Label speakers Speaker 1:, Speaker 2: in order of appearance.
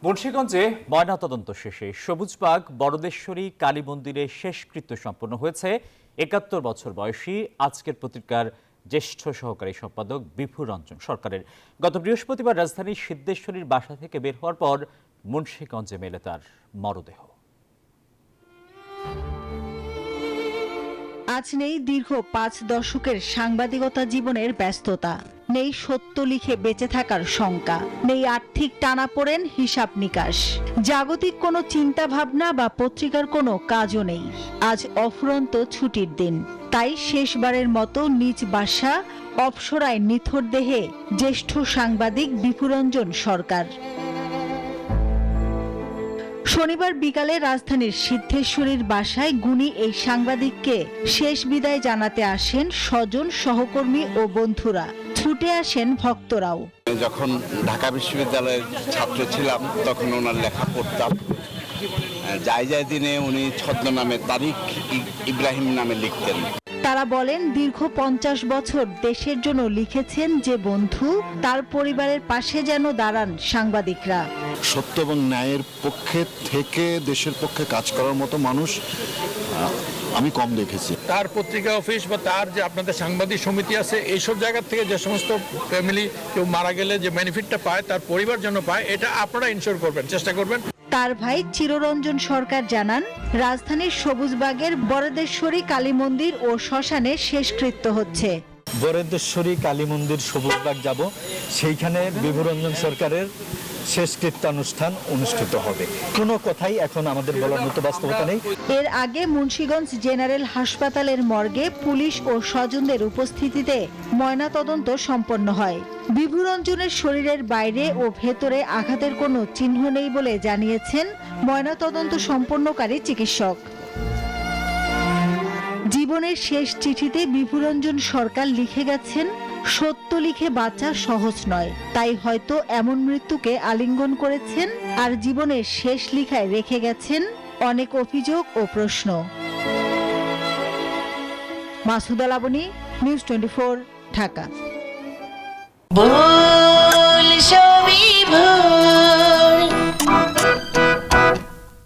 Speaker 1: মুন্সিগঞ্জে ময়নাতদন্ত শেষে সবুজবাগ বড়দেশ্বরী কালী মন্দিরে শেষকৃত্য সম্পন্ন হয়েছে ৭১ বছর বয়সী আজকের পত্রিকার জ্যেষ্ঠ সহকারী সম্পাদক বিভুর রঞ্জন সরকারের। গত বৃহস্পতিবার রাজধানীর সিদ্ধেশ্বরীর বাসা থেকে বের হওয়ার পর মুন্সিগঞ্জে মেলে তার মরদেহ।
Speaker 2: আজ নেই দীর্ঘ ৫ দশকের সাংবাদিকতা জীবনের ব্যস্ততা, নেই সত্য লিখে বেঁচে থাকার শঙ্কা, নেই আর্থিক টানাপোড়েন, হিসাব নিকাশ, জাগতিক কোনো চিন্তা ভাবনা বা পত্রিকার কোনো কাজও নেই। আজ অফুরন্ত ছুটির দিন, তাই শেষবারের মতো নিজ বাসা অপসরায় নিথর দেহে জ্যেষ্ঠ সাংবাদিক বিভুরঞ্জন সরকার। শনিবার বিকালে রাজধানীর সিদ্ধেশ্বরীর বাসায় গুণী এই সাংবাদিককে শেষ বিদায় জানাতে আসেন স্বজন, সহকর্মী ও বন্ধুরা। ছুটে আসেন ভক্তরাও।
Speaker 3: যখন ঢাকা বিশ্ববিদ্যালয়ের ছাত্র ছিলাম তখন ওনার লেখা পড়তাম। যায় দিনে উনি ছদ্মনামে তারিক ইব্রাহিম নামে লিখতেন।
Speaker 2: তারা বলেন, দীর্ঘ ৫০ বছর দেশের জন্য লিখেছেন যে বন্ধু, তার পরিবারের পাশে যেন দাঁড়ান সাংবাদিকরা।
Speaker 4: সত্য এবং ন্যায়ের পক্ষে থেকে দেশের পক্ষে কাজ করার মতো মানুষ আমি কম দেখেছি।
Speaker 5: তার পত্রিকা অফিস বা তার যে আপনাদের সাংবাদিক সমিতি আছে, এইসব জায়গা থেকে যে সমস্ত ফ্যামিলি কেউ মারা গেলে যে বেনিফিটটা পায় তার পরিবার যেন পায়, এটা আপনারা ইনশিওর করবেন, চেষ্টা করবেন।
Speaker 2: তার ভাই চিররঞ্জন সরকার জানান, রাজধানীর সবুজবাগের বড়দেশ্বরী কালী মন্দির ও শ্মশানে শেষকৃত্য হচ্ছে।
Speaker 6: বড়দেশ্বরী কালী মন্দির সবুজবাগ যাব, সেইখানে বিভুরঞ্জন সরকারের শেষকৃত্যানুষ্ঠান অনুষ্ঠিত হবে। কোনো কথাই এখন আমাদের বলার মতো বাস্তবতা নেই।
Speaker 2: এর আগে মুন্সিগঞ্জ জেনারেল হাসপাতালের মর্গে পুলিশ ও স্বজনদের উপস্থিতিতে ময়নাতদন্ত সম্পন্ন হয়। বিভুরঞ্জনের শরীরের বাইরে ও ভেতরে আঘাতের কোনো চিহ্ন নেই বলে জানিয়েছেন ময়নাতদন্ত সম্পন্নকারী চিকিৎসক। জীবনের শেষ চিঠিতে বিভুরঞ্জন সরকার লিখে গেছেন, সত্য লিখে বাঁচা সহজ নয়, তাই হয়তো এমন মৃত্যুকে আলিঙ্গন করেছেন, আর জীবনের শেষ লিখায় রেখে গেছেন অনেক অভিযোগ ও প্রশ্ন। মাসুদা লাবনী, নিউজ 24, ঢাকা।